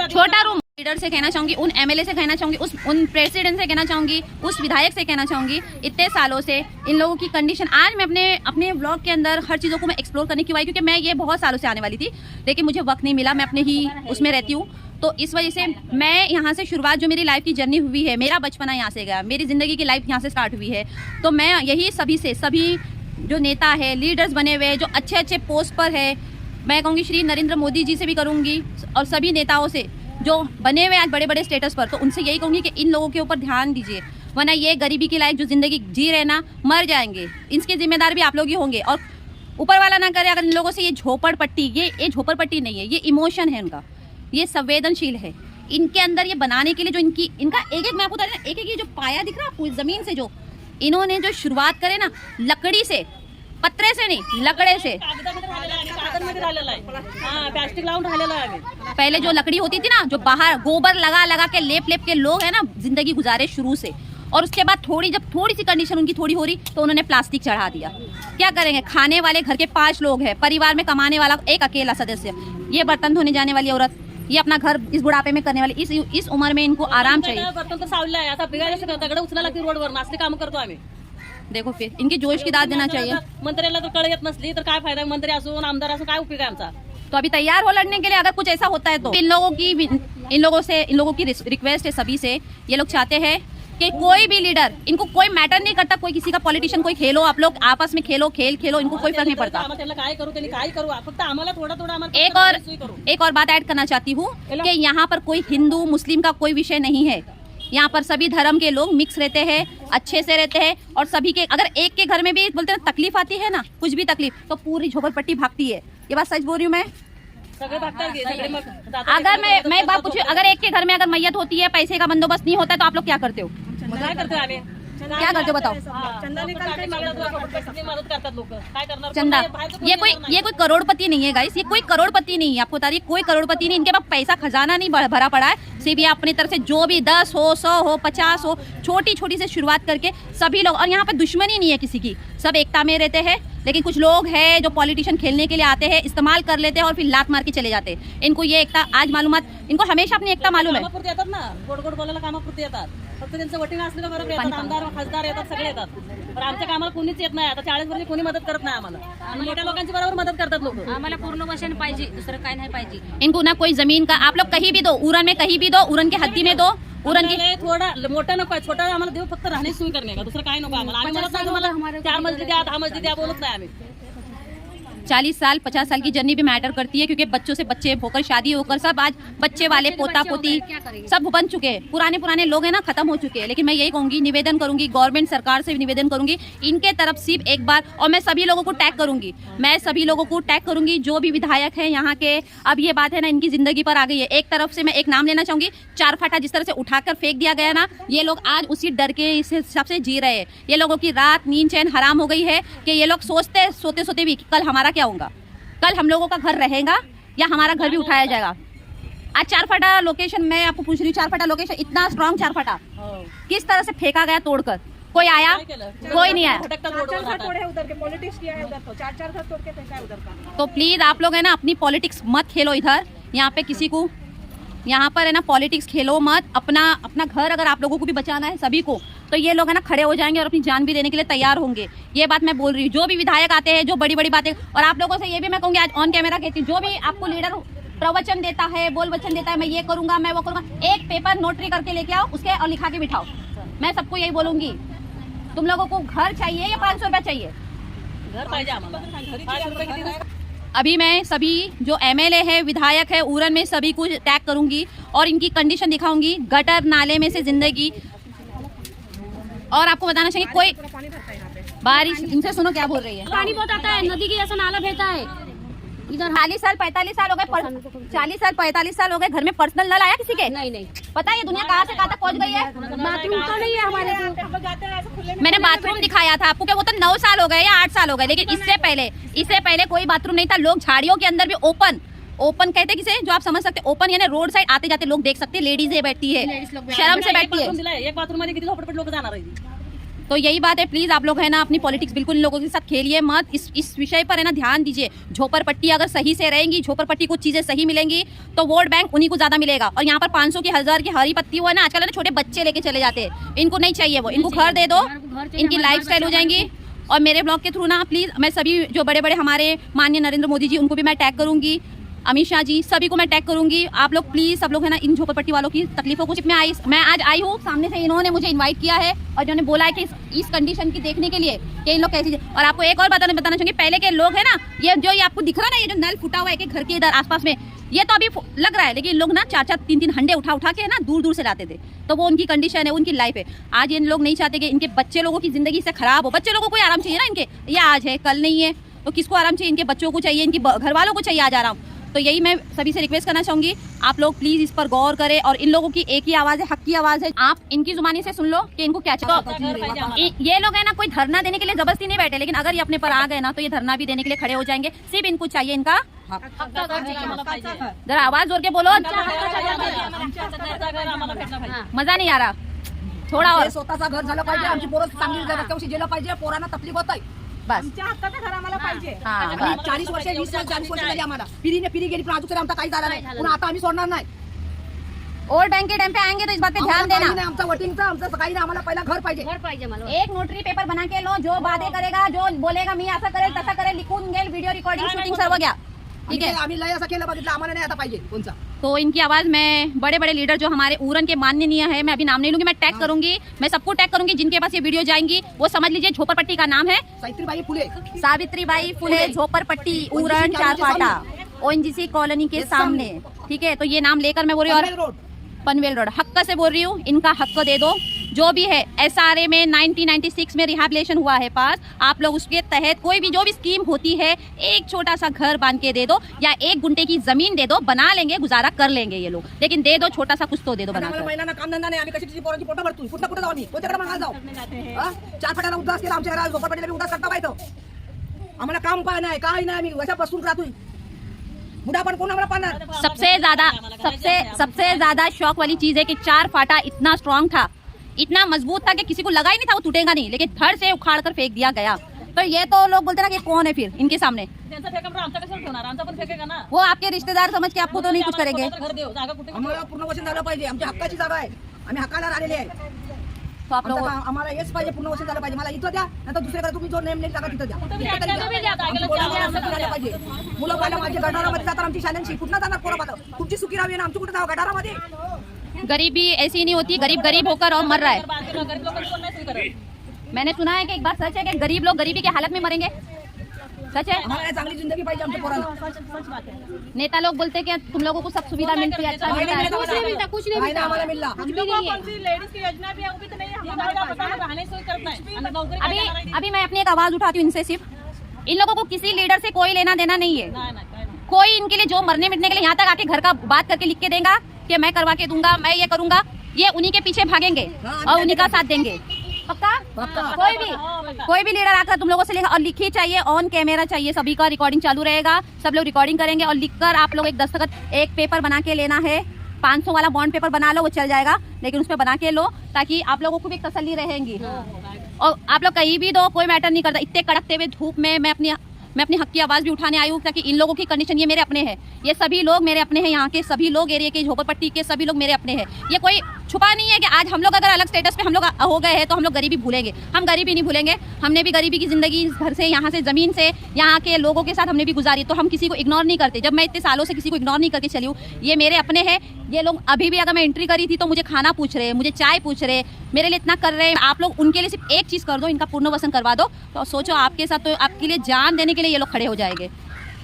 छोटा रूम। लीडर से कहना चाहूंगी, उन एमएलए से कहना चाहूंगी, उन प्रेसिडेंट से कहना चाहूंगी, उस विधायक से कहना चाहूंगी, इतने सालों से इन लोगों की कंडीशन। आज मैं अपने व्लॉग के अंदर हर चीज़ों को मैं एक्सप्लोर करने क्यों आई, क्योंकि मैं ये बहुत सालों से आने वाली थी लेकिन मुझे वक्त नहीं मिला, मैं अपने ही उसमें रहती हूँ। तो इस वजह से मैं यहाँ से शुरुआत जो मेरी लाइफ की जर्नी हुई है, मेरा बचपना यहाँ से गया, मेरी ज़िंदगी की लाइफ यहाँ से स्टार्ट हुई है। तो मैं यही सभी जो नेता है, लीडर्स बने हुए जो अच्छे पोस्ट पर है, मैं कहूँगी श्री नरेंद्र मोदी जी से भी करूँगी और सभी नेताओं से जो बने हुए आज बड़े स्टेटस पर, तो उनसे यही कहूँगी कि इन लोगों के ऊपर ध्यान दीजिए, वरना ये गरीबी की लाइफ जो ज़िंदगी जी रहे ना, मर जाएंगे। इसके जिम्मेदार भी आप लोग ही होंगे और ऊपर वाला ना करे अगर इन लोगों से ये झोपड़पट्टी, ये झोपड़पट्टी नहीं है, ये इमोशन है उनका, ये संवेदनशील है। इनके अंदर ये बनाने के लिए जो इनका एक मैं आपको बता रही हूँ, एक ये जो पाया दिख रहा है आपको ज़मीन से, जो इन्होंने जो शुरुआत करे ना, लकड़ी से, पत्रे से नहीं, लकड़े से। पहले जो लकड़ी होती थी ना, जो बाहर गोबर लगा के लेप के लोग है ना जिंदगी गुजारे शुरू से, और उसके बाद जब थोड़ी सी कंडीशन उनकी थोड़ी हो रही तो उन्होंने प्लास्टिक चढ़ा दिया। क्या करेंगे, खाने वाले घर के 5 लोग हैं, परिवार में कमाने वाला एक अकेला सदस्य, ये बर्तन धोने जाने वाली औरत, ये अपना घर इस बुढ़ापे में करने वाली, इस उम्र में इनको आराम चाहिए। बर्तन तर सावलं आहे, आता बिगायला दगड उचला लागते रोडवर, नाचले काम करतो आम्ही। देखो फिर इनकी जोश की दाद देना चाहिए। मंत्र्याला तर कळ येत नसली तर काय फायदा, मंत्री असो आमदार असो काय उपयोग आहे आमचा। तो अभी तैयार हो लड़ने के लिए अगर कुछ ऐसा होता है तो। इन लोगों की रिक्वेस्ट है सभी से, ये लोग चाहते हैं कि कोई भी लीडर, इनको कोई मैटर नहीं करता, कोई किसी का पॉलिटिशियन कोई खेलो, आप लोग आपस में खेलो, खेलो, इनको कोई फर्क नहीं पड़ता। एक और बात ऐड करना चाहती हूँ कि यहाँ पर कोई हिंदू मुस्लिम का कोई विषय नहीं है, यहाँ पर सभी धर्म के लोग मिक्स रहते हैं, अच्छे से रहते हैं, और सभी के अगर एक के घर में भी बोलते हैं तकलीफ आती है ना, कुछ भी तकलीफ, तो पूरी झोपड़पट्टी भागती है। ये बात सच बोल रही हूँ मैं। अगर मैं एक बात पूछूं, अगर एक के घर में अगर मैयत होती है, पैसे का बंदोबस्त नहीं होता है, तो आप लोग क्या करते हो? क्या करते हो बताओ? चंदा, ये कोई करोड़पति नहीं है गाइस, ये कोई करोड़पति नहीं है, आपको बता रही कोई करोड़पति नहीं, इनके पास पैसा खजाना नहीं भरा पड़ा है, सिर्फ ये अपनी तरफ से जो भी 10 हो 100 हो 50 हो, छोटी से शुरुआत करके सभी लोग, और यहाँ पे दुश्मनी नहीं है किसी की, सब एकता में रहते हैं। लेकिन कुछ लोग हैं जो पॉलिटिशियन खेलने के लिए आते हैं, इस्तेमाल कर लेते हैं और फिर लात मार के चले जाते हैं। इनको ये एकता आज मालूमात, इनको हमेशा अपनी एकता मालूम है। गोड बोलायला कामापुरती येतात, फक्त त्यांचं वोटिंग असलं का बरोबर येतात, आमदार खासदार येतात, सगळे येतात, पण आमच्या कामाला कोणीच येत नाही। आता 40 वर्षी कोणी मदत करत नाही आम्हाला, आणि मोठ्या लोकांची बरोबर मदत करतात लोक। आम्हाला पूर्ण वचन पाहिजे, दुसरं काय नाही पाहिजे। इनको ना कोई जमीन का, आप लोग कहीं भी दो, उरण में कहीं भी दो, उरण के हद्दी में दो, उरण की थोडा मोठा नको आहे, छोटा आम्हाला देऊ, फक्त राहण्याची सोय करणे का, दुसरं काय नको आम्हाला। आम्ही म्हणत नाही तुम्हाला 4 मजली द्या, 10 मजली द्या, बोलत नाही आम्ही। 40 साल 50 साल की जर्नी भी मैटर करती है, क्योंकि बच्चों से बच्चे होकर, शादी होकर, सब आज बच्चे वाले, पोता पोती सब बन चुके हैं, पुराने लोग हैं ना, खत्म हो चुके हैं। लेकिन मैं यही कहूंगी, निवेदन करूंगी गवर्नमेंट सरकार से भी निवेदन करूंगी, इनके तरफ सिर्फ एक बार, और मैं सभी लोगों को टैग करूंगी, जो भी विधायक हैं यहाँ के। अब ये बात है ना, इनकी जिंदगी पर आ गई है। एक तरफ से मैं एक नाम लेना चाहूंगी, 4 फाटा जिस तरह से उठाकर फेंक दिया गया ना, ये लोग आज उसी डर के हिसाब से जी रहे हैं। ये लोगों की रात नींद चैन हराम हो गई है कि ये लोग सोते भी कल हमारा क्या होगा, कल हम लोगों का घर रहेगा या हमारा घर भी उठाया जाएगा। आज 4 फाटा लोकेशन, मैं आपको पूछ रही हूँ, 4 फाटा लोकेशन इतना स्ट्रॉन्ग 4 फाटा किस तरह से फेंका गया तोड़कर, कोई आया? कोई नहीं आया। 4 तोड़े उधर के, पॉलिटिक्स किया है उधर, तो 4 घर तोड़ के फेंका है उधर का। तो प्लीज आप लोग है ना, अपनी पॉलिटिक्स मत खेलो इधर, यहाँ पे किसी को, यहाँ पर है ना पॉलिटिक्स खेलो मत। अपना घर अगर आप लोगों को भी बचाना है सभी को, तो ये लोग है ना खड़े हो जाएंगे और अपनी जान भी देने के लिए तैयार होंगे। ये बात मैं बोल रही हूँ। जो भी विधायक आते हैं, जो बड़ी बातें, और आप लोगों से ये भी मैं कहूँगी, आज ऑन कैमरा कहती हूँ, जो भी आपको लीडर प्रवचन देता है, बोल वचन देता है, मैं ये करूँगा, मैं वो करूँगा, एक पेपर नोटरी करके लेके आओ उसके और लिखा के बिठाओ। मैं सबको यही बोलूँगी, तुम लोगों को घर चाहिए या 500 रुपया चाहिए? घर पाहिजे आम्हाला। 500 रुपये किती? अभी मैं सभी जो MLA है, विधायक है ऊरन में, सभी को टैग करूंगी और इनकी कंडीशन दिखाऊंगी, गटर नाले में से जिंदगी। और आपको बताना चाहिए कोई बारिश, इनसे सुनो क्या बोल रही है। पानी बहुत आता है, नदी के जैसा नाला बहता है इधर। 40 साल 45 साल हो गए, 40 साल 45 साल हो गए, घर में पर्सनल नल आया किसी के? नहीं पता है ये दुनिया कहाँ से कहाँ तक पहुँच गई है? बाथरूम तो नहीं है हमारे को। मैंने बाथरूम दिखाया था आपको, क्या वो तो 9 साल हो गए या 8 साल हो गए, लेकिन इससे पहले कोई बाथरूम नहीं था। लोग झाड़ियों के अंदर भी ओपन कहते किसे, जो आप समझ सकते, ओपन यानी रोड साइड आते जाते लोग देख सकते, लेडीज बैठती है, शर्म से बैठती है। एक बाथरूम मध्ये किती झोपडपट्टी लोक जाणार आहे। तो यही बात है, प्लीज आप लोग है ना अपनी पॉलिटिक्स बिल्कुल इन लोगों के साथ खेलिए मत। इस विषय पर है ना ध्यान दीजिए। झोपड़पट्टी अगर सही से रहेंगी, झोपड़पट्टी को चीजें सही मिलेंगी तो वोट बैंक उन्हीं को ज्यादा मिलेगा। और यहाँ पर 500 की 1000 की हरी पत्ती हुआ है ना, आजकल ना छोटे बच्चे लेके चले जाते हैं, इनको नहीं चाहिए वो, इनको घर दे दो, इनकी लाइफ स्टाइल हो जाएंगी। और मेरे ब्लॉग के थ्रू ना प्लीज मैं सभी जो बड़े बड़े हमारे माननीय नरेंद्र मोदी जी, उनको भी मैं टैग करूंगी, अमित शाह जी, सभी को मैं टैग करूंगी। आप लोग प्लीज सब लोग है ना इन झोपड़पट्टी वालों की तकलीफों को, मैं आज आई हूँ, सामने से इन्होंने मुझे इनवाइट किया है और जिन्होंने बोला है कि इस कंडीशन की देखने के लिए कि इन लोग कैसे। और आपको एक और बताना चाहिए, पहले के लोग है ना, ये आपको दिख रहा है ना, ये जो नल फुटा हुआ है कि घर के इधर आसपास में, ये तो अभी लग रहा है, लेकिन लोग ना 4-4 3-3 हंडे उठा के है ना दूर से लाते थे। तो वो उनकी कंडीशन है, उनकी लाइफ है। आज ये लोग नहीं चाहते कि इनके बच्चे लोगों की जिंदगी से खराब हो। बच्चे लोगों को आराम चाहिए ना इनके, ये आज है कल नहीं है, तो किसको आराम चाहिए? इनके बच्चों को चाहिए, इनके घर वालों को चाहिए आज आराम। तो यही मैं सभी से रिक्वेस्ट करना चाहूंगी, आप लोग प्लीज इस पर गौर करें। और इन लोगों की एक ही आवाज है, हक की आवाज है, आप इनकी जुबानी से सुन लो कि इनको क्या चाहिए। ये लोग है ना कोई धरना देने के लिए जबरदस्ती नहीं बैठे, लेकिन अगर ये अपने पर आ गए ना तो ये धरना भी देने के लिए खड़े हो जाएंगे। सिर्फ इनको चाहिए इनका जरा आवाज जोर के बोलो, मजा नहीं आ रहा थोड़ा और। स्वतःचा घर झालं पाहिजे, आमची पोरं चांगली रस्त्यावर गेलं पाहिजे, पोरांना तकलीफ होत आहे, बस आमच्या हक्काचं घर आम्हाला पाहिजे। हाँ, आम्ही 40 वर्ष 20 वर्ष 40 वर्ष झाली आम्हाला, पिढी गेली पण अजून तरी आमचा काही झाला नाही, पण आता आम्ही सोडणार नाही। वोट बैंक के टाइम पे आएंगे तो इस बात पे ध्यान देना। आमचा वोटिंगचा आमचं काही नाही, आम्हाला पहिला घर पाहिजे मला। एक नोटरी पेपर बना के लो, जो वादे करेगा, जो बोलेगा मी ऐसा करेल तसा करेल, लिखून गेल, वीडियो रिकॉर्डिंग शूटिंग सर्व गया, ठीक है। आम्ही लय असं केलं बघितलं, आम्हाला नाही आता पाहिजे कोणचा। तो इनकी आवाज मैं बड़े बड़े लीडर जो हमारे ऊरन के माननीय है, मैं अभी नाम नहीं लूंगी, मैं टैग करूंगी, मैं सबको टैग करूंगी जिनके पास ये वीडियो जाएंगी। वो समझ लीजिए झोपड़पट्टी का नाम है सावित्रीबाई फुले झोपड़पट्टी ऊरन चारपाटा, ONGC कॉलोनी के सामने, ठीक है। तो ये नाम लेकर मैं बोल रही हूँ, और पनवेल रोड हक्क से बोल रही हूँ, इनका हक्क दे दो। जो भी है SRA में 1996 में रिहैबिलिटेशन हुआ है पास, आप लोग उसके तहत कोई भी जो भी स्कीम होती है, एक छोटा सा घर बांध के दे दो या 1 गुंठे की जमीन दे दो, बना लेंगे, गुजारा कर लेंगे ये लोग, लेकिन दे दो छोटा सा कुछ तो दे दो बनाकर। महिलांना काम धंदा नाही, आम्ही कशी पोरांची पोटं भरतो, कुठं जाऊ आम्ही, कोणत्याकडे मागायला जाऊ? 4 फटाला उदास केला आमच्या घरात, झोपडपट्टीला उदास करता पाहिजे, आम्हाला काम काय नाही, काही नाही, आम्ही अशा बसून राहतोय, बुढ़ापन कौन हमारा पाना। सबसे ज्यादा शौक वाली चीज है कि 4 फाटा इतना स्ट्रांग था, इतना मजबूत था कि किसी को लगा ही नहीं था वो टूटेगा नहीं, लेकिन धड़ से उखाड़ कर फेंक दिया गया। तो ये तो लोग बोलते ना कि कौन है फिर इनके सामने, वो आपके रिश्तेदार समझ के आपको तो नहीं कुछ करेंगे। आम्हाला पूर्ण वचन झालं पाहिजे, आमच्या हक्काची जागा आहे, आम्ही हक्काला आलेले आहे। तो आप लोग आम्हाला हेच पाहिजे, पूर्ण वचन झालं पाहिजे, मला इथं द्या, नाही तर दुसरीकडे तुम्ही जो नेम नेली जागा तिथं द्या, पाहिजे। मुलं पहिला माझ्या गटारामध्ये जातात, आमची शाळांशी कुठं जाणार पोरं पाहतात, तुमची सुखी राहावी ना, आमची कुठं जावं गटारामध्ये। गरीबी ऐसी नहीं होती, गरीब होकर और मर रहा है। मैंने सुना है कि एक बात सच है कि गरीब लोग गरीबी की हालत में मरेंगे, सच है। आम्हाला चांगली जिंदगी पाहिजे आमच्या पोरांना। नेता लोग बोलते हैं कि तुम लोगों को सब सुविधा मिलती है, अच्छा मिलता है, कुछ नहीं मिलता, कुछ नहीं मिलता, आम्हाला मिळला। लेडीज की योजना भी है, वो भी तो नहीं है। अभी मैं अपनी एक आवाज उठाती हूँ इनसे, सिर्फ इन लोगों को किसी लीडर से कोई लेना देना नहीं है। कोई इनके लिए जो मरने मिटने के लिए यहाँ तक आके घर का बात करके लिख के देगा कि मैं करवा के दूंगा, मैं ये करूंगा, ये उन्हीं के पीछे भागेंगे और उन्हीं का साथ देंगे। पक्का? कोई भी लीडर आकर तुम लोगों से लेगा, और लिखी चाहिए, ऑन कैमरा चाहिए, सभी का रिकॉर्डिंग चालू रहेगा, सब लोग रिकॉर्डिंग करेंगे और लिखकर आप लोग एक दस्तखत, एक पेपर बना के लेना है। 500 वाला बॉन्ड पेपर बना लो, वो चल जाएगा, लेकिन उस पर बना के लो ताकि आप लोगों को भी तसल्ली रहेगी। और आप लोग कहीं भी दो, कोई मैटर नहीं करता। इतने कड़कते हुए धूप में मैं अपनी हक की आवाज़ भी उठाने आई हूँ, ताकि इन लोगों की कंडीशन, ये मेरे अपने हैं, ये सभी लोग मेरे अपने हैं, यहाँ के सभी लोग, एरिया के झोपड़पट्टी के सभी लोग मेरे अपने हैं। ये कोई छुपा नहीं है कि आज हम लोग अगर अलग स्टेटस पे हम लोग हो गए हैं तो हम लोग गरीबी भूलेंगे। हम गरीबी नहीं भूलेंगे, हमने भी गरीबी की ज़िंदगी घर से, यहाँ से, ज़मीन से, यहाँ के लोगों के साथ हमने भी गुजारी, तो हम किसी को इग्नोर नहीं करते। जब मैं इतने सालों से किसी को इग्नोर नहीं करके चली हूँ, ये मेरे अपने हैं। ये लोग अभी भी अगर मैं एंट्री करी थी तो मुझे खाना पूछ रहे, मुझे चाय पूछ रहे, मेरे लिए इतना कर रहे हैं। आप लोग उनके लिए सिर्फ एक चीज़ कर दो, इनका पुनर्वसन करवा दो, तो सोचो आपके साथ, तो आपके लिए जान देने के लिए ये लोग खड़े हो जाएंगे।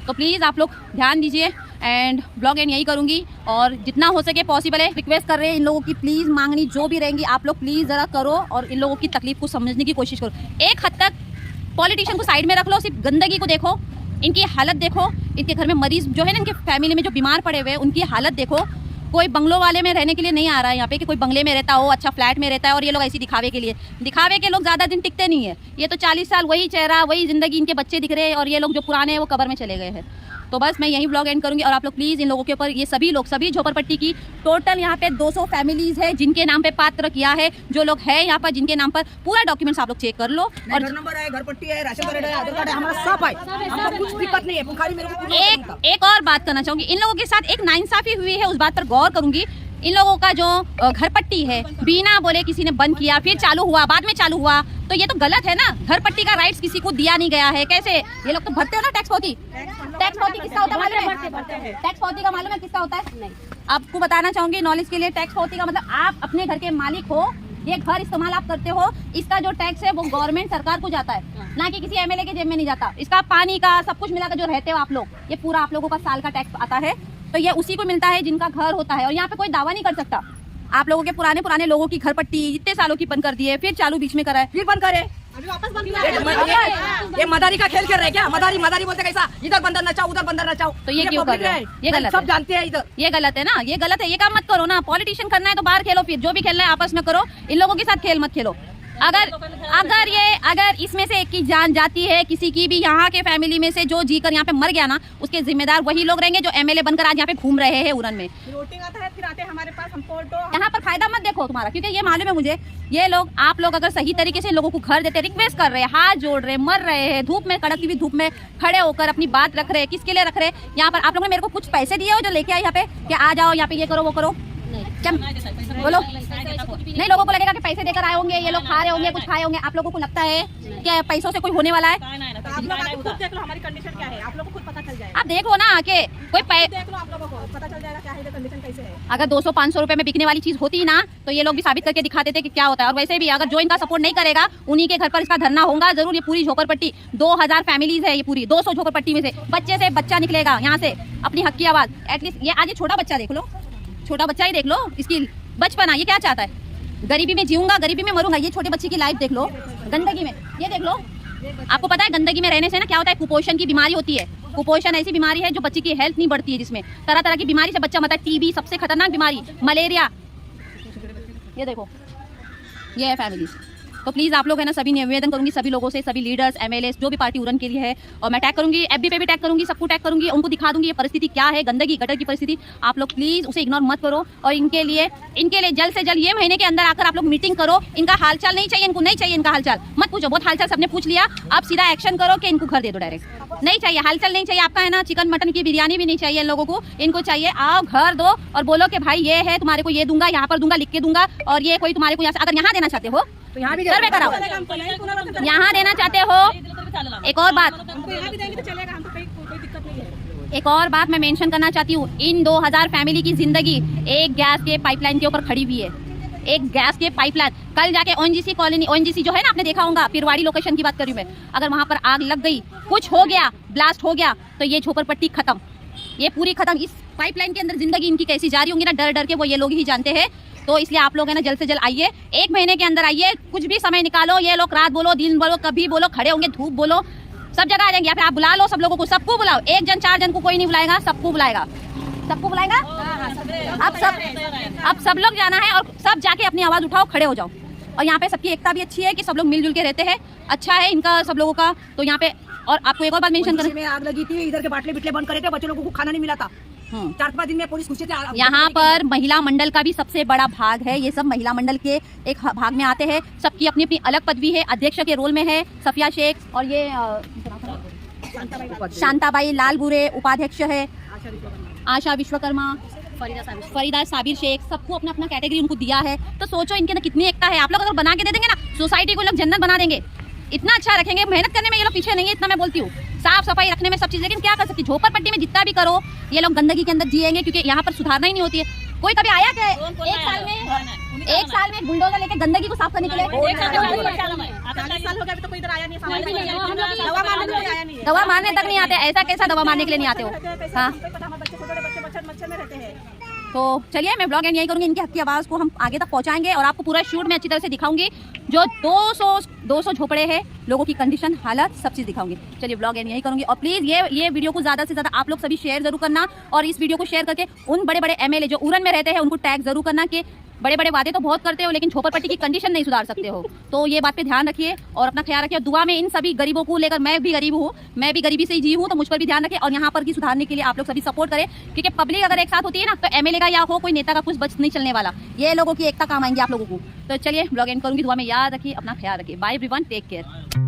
तो प्लीज़ आप लोग ध्यान दीजिए एंड ब्लॉग एंड यही करूँगी और जितना हो सके पॉसिबल है रिक्वेस्ट कर रहे हैं इन लोगों की, प्लीज़ मांगनी जो भी रहेंगी आप लोग प्लीज़ ज़रा करो और इन लोगों की तकलीफ को समझने की कोशिश करो। एक हद तक पॉलिटिशियन को साइड में रख लो, सिर्फ गंदगी को देखो, इनकी हालत देखो, इनके घर में मरीज जो है ना, इनके फैमिली में जो बीमार पड़े हुए हैं उनकी हालत देखो। कोई बंगलों वाले में रहने के लिए नहीं आ रहा है यहाँ पे कि कोई बंगले में रहता हो, अच्छा फ्लैट में रहता है और ये लोग ऐसी दिखावे के लिए, दिखावे के लोग ज़्यादा दिन टिकते नहीं है। ये तो 40 साल वही चेहरा वही ज़िंदगी, इनके बच्चे दिख रहे हैं और ये लोग जो पुराने हैं वो कब्र में चले गए हैं। तो बस मैं यही ब्लॉग एंड करूँगी और आप लोग प्लीज़ इन लोगों के ऊपर, ये सभी लोग, सभी झोपड़पट्टी की टोटल यहाँ पे 200 फैमिलीज़ है जिनके नाम पे पात्र किया है, जो लोग हैं यहाँ पर जिनके नाम पर पूरा डॉक्यूमेंट्स आप लोग चेक कर लो। और घर नंबर है, घर पट्टी है, राशन कार्ड है, आधार कार्ड है, हमारा सब है, हमको कुछ दिक्कत नहीं है। खाली मेरे को एक और बात करना चाहूँगी, इन लोगों के साथ एक नाइंसाफी हुई है, उस बात पर गौर करूँगी। इन लोगों का जो घर पट्टी है बिना बोले किसी ने बंद किया, फिर चालू हुआ, बाद में चालू हुआ, तो ये तो गलत है ना। घर पट्टी का राइट्स किसी को दिया नहीं गया है। कैसे ये लोग तो भरते हो ना टैक्स पावती। टैक्स पावती किसका होता है मालूम है? टैक्स पावती का मालूम है किसका होता है? नहीं, आपको बताना चाहूंगी नॉलेज के लिए, टैक्स पावती का मतलब आप अपने घर के मालिक हो, ये घर इस्तेमाल आप करते हो, इसका जो टैक्स है वो गवर्नमेंट सरकार को जाता है, ना कि किसी एमएलए के जेब में नहीं जाता। इसका पानी का सब कुछ मिलाकर जो रहते हो आप लोग, ये पूरा आप लोगों का साल का टैक्स आता है, तो ये उसी को मिलता है जिनका घर होता है। और यहाँ पे कोई दावा नहीं कर सकता। आप लोगों के पुराने लोगों की घर पट्टी इतने सालों की बंद कर दी है, फिर चालू बीच में करा है, फिर बंद करे। ये मदारी का खेल खेल रहे हैं क्या? मदारी बोलते कैसा, इधर बंदर नचाओ उधर बंदर नचाओ, तो ये क्यों कर रहे हैं? ये गलत सब है, जानते हैं इधर। ये गलत है ना, ये गलत है, ये काम मत करो ना। पॉलिटिशियन करना है तो बाहर खेलो, फिर जो भी खेलना है आपस में करो, इन लोगों के साथ खेल मत खेलो। अगर इसमें से एक की जान जाती है, किसी की भी यहाँ के फैमिली में से जो जीकर यहाँ पे मर गया ना, उसके जिम्मेदार वही लोग रहेंगे जो एमएलए बनकर आज यहाँ पे घूम रहे हैं उड़न में। वोटिंग आता है फिर आते हैं हमारे पास, हमको यहाँ पर फायदा मत देखो तुम्हारा, क्योंकि ये मालूम है मुझे, ये लोग आप लोग अगर सही तरीके से लोगों को घर देते, रिक्वेस्ट कर रहे हैं, हाथ जोड़ रहे, मर रहे हैं धूप में, कड़कती हुई धूप में खड़े होकर अपनी बात रख रहे हैं, किसके लिए रख रहे हैं? यहाँ पर आप लोगों ने मेरे को कुछ पैसे दिए हो जो लेके आए यहाँ पे कि आ जाओ यहाँ पे ये करो वो करो, क्या बोलो? नहीं, लोगों को लगेगा कि पैसे देकर आए होंगे, ये लोग खा रहे होंगे, कुछ खाए होंगे। आप लोगों को लगता है कि पैसों से कोई होने वाला है? आप लोग खुद देख लो हमारी कंडीशन क्या है, आप लोगों को खुद पता चल जाएगा। आप देख लो ना आके, कोई देख लो, आप लोगों को पता चल जाएगा क्या है कंडीशन कैसे है। अगर 200-500 रुपए में बिकने वाली चीज होती ना तो ये लोग भी साबित करके दिखा देते कि क्या होता है। और वैसे भी अगर जो इनका सपोर्ट नहीं करेगा उन्हीं के घर पर इसका धरना होगा जरूर। ये पूरी झोपड़पट्टी 2000 फैमिलीज है, ये पूरी 200 झोपड़पट्टी में से बच्चे से बच्चा निकलेगा यहाँ से अपनी हक की आवाज। एटलीस्ट ये आज ये छोटा बच्चा देख लो, छोटा बच्चा ही देख लो, इसकी बचपना, ये क्या चाहता है? गरीबी में जीऊंगा, गरीबी में मरूंगा। ये छोटे बच्चे की लाइफ देख लो, गंदगी में, ये देख लो। आपको पता है गंदगी में रहने से ना क्या होता है? कुपोषण की बीमारी होती है। कुपोषण ऐसी बीमारी है जो बच्चे की हेल्थ नहीं बढ़ती है, जिसमें तरह तरह की बीमारी से बच्चा मरता है। टीबी सबसे खतरनाक बीमारी, मलेरिया, ये देखो, ये है फैमिलीज। तो प्लीज़ आप लोग है ना, सभी निवेदन करूंगी सभी लोगों से, सभी लीडर्स, एमएलए, जो भी पार्टी उड़न के लिए है, और मैं टैग करूंगी, एफबी पे भी टैग करूंगी, सबको टैग करूंगी, उनको दिखा दूंगी ये परिस्थिति क्या है, गंदगी गटर की परिस्थिति। आप लोग प्लीज़ उसे इग्नोर मत करो और इनके लिए जल्द से जल्द ये महीने के अंदर आकर आप लोग मीटिंग करो। इनका हालचाल नहीं चाहिए, इनको नहीं चाहिए इनका हालचाल, मत पूछो, बहुत हालचाल सबने पूछ लिया। आप सीधा एक्शन करो कि इनको घर दे दो डायरेक्ट। नहीं चाहिए हालचाल, नहीं चाहिए आपका है ना, चिकन मटन की बिरयानी भी नहीं चाहिए इन लोगों को। इनको चाहिए आओ घर दो और बोलो कि भाई ये है, तुम्हारे को ये दूंगा, यहाँ पर दूंगा, लिख के दूंगा, और ये कोई तुम्हारे को अगर यहाँ देना चाहते हो तो यहाँ भी सर्वे कराओ, यहाँ देना चाहते हो। एक और बात, एक और बात मैं मेंशन करना चाहती हूँ, इन 2000 फैमिली की जिंदगी एक गैस के पाइपलाइन के ऊपर खड़ी हुई है। एक गैस के पाइपलाइन, कल जाके ओएनजीसी कॉलोनी, ओएनजीसी जो है ना, आपने देखा होगा, पिरवाड़ी लोकेशन की बात कर रही हूँ मैं, अगर वहां पर आग लग गई, कुछ हो गया, ब्लास्ट हो गया, तो ये झोपड़पट्टी खत्म, ये पूरी खत्म। इस पाइपलाइन के अंदर जिंदगी इनकी कैसी जा रही होंगी ना, डर डर के, वो ये लोग ही जानते हैं। तो इसलिए आप लोग है ना, जल्द से जल्द आइए, एक महीने के अंदर आइए, कुछ भी समय निकालो। ये लोग रात बोलो, दिन बोलो, कभी बोलो, खड़े होंगे, धूप बोलो, सब जगह आ जाएंगे। या फिर आप बुला लो सब लोगों को, सबको बुलाओ, 1 जन 4 जन को कोई नहीं बुलाएगा, सबको बुलाएगा, सबको बुलाएगा। अब सब लोग जाना है और सब जाके अपनी आवाज उठाओ, खड़े हो जाओ। और यहाँ पे सबकी एकता भी अच्छी है कि सब लोग मिलजुल के रहते हैं, अच्छा है इनका सब लोगों का। तो यहाँ पे और आपको एक और बात मेंशन करना, आग लगी थी, इधर के बाटले बिटले बंद करे थे, बच्चों लोगों को खाना नहीं मिला था। 4-5 दिन में पुलिस घुसे थे। यहाँ पर महिला मंडल का भी सबसे बड़ा भाग है, ये सब महिला मंडल के एक भाग में आते हैं। सबकी अपनी अपनी अलग पदवी है, अध्यक्ष के रोल में है सफिया शेख, और ये शांताबाई लालबुरे उपाध्यक्ष है, आशा विश्वकर्मा, फरीदा साबिर शेख, सबको अपना अपना कैटेगरी उनको दिया है। तो सोचो इनके अंदर कितनी एकता है। आप लोग अगर बना के दे देंगे ना, सोसाइटी को लोग जन्नत बना देंगे, इतना अच्छा रखेंगे। मेहनत करने में ये लोग पीछे नहीं है, इतना मैं बोलती हूँ, साफ सफाई रखने में सब चीज़। लेकिन क्या कर सकती, झोपड़पट्टी में जितना भी करो, ये लोग गंदगी के अंदर जिएंगे, क्योंकि यहाँ पर सुधारना ही नहीं होती है। कोई कभी आया क्या एक साल में बुलडोजर लेके गंदगी को साफ करने के लिए? 40 साल हो गया, अभी तो कोई इधर आया नहीं, दवा मारने भी कोई आया नहीं है। दवा मारने तक नहीं आते, ऐसा कैसा दवा मारने के लिए नहीं आते हो? हाँ, मच्छर में रहते हैं। तो चलिए मैं ब्लॉग एंड यही करूँगी, इनकी हक की आवाज़ को हम आगे तक पहुँचाएंगे और आपको पूरा शूट में अच्छी तरह से दिखाऊंगी। जो 200 झोपड़े हैं, लोगों की कंडीशन, हालत, सब चीज़ दिखाऊंगी। चलिए ब्लॉग एंड यही करूँगी और प्लीज़ ये वीडियो को ज़्यादा से ज़्यादा आप लोग सभी शेयर जरूर करना और इस वीडियो को शेयर करके उन बड़े बड़े MLA जो उरन में रहते हैं उनको टैग जरूर करना कि बड़े बड़े वादे तो बहुत करते हो लेकिन झोपड़पट्टी की कंडीशन नहीं सुधार सकते हो। तो ये बात पे ध्यान रखिए और अपना ख्याल रखिए। दुआ में इन सभी गरीबों को लेकर, मैं भी गरीब हूँ, मैं भी गरीबी से ही जी हूँ, तो मुझ पर भी ध्यान रखें और यहाँ पर की सुधारने के लिए आप लोग सभी सपोर्ट करें क्योंकि पब्लिक अगर एक साथ होती है ना तो MLA का या हो कोई नेता का कुछ बच नहीं चलने वाला। ये लोगों की एकता काम आएंगे आप लोगों को। तो चलिए ब्लॉग एंड करूँगी, दुआ में याद रखिए, अपना ख्याल रखिए। Bye everyone, take care.